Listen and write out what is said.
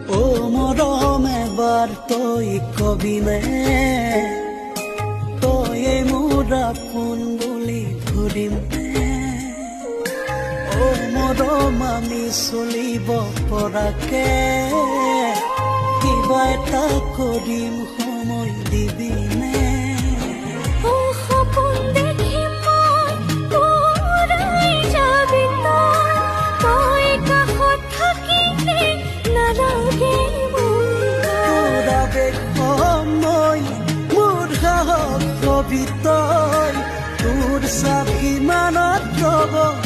ও মৰম এবাৰ তই কবিনে তই মোৰ আপোন বুলি ধৰিম ও মৰম আমি চলিব পৰাকে কিবা এটা কৰিম সময় দিবিনে তই তোৰ চাপ কিমানত ৰব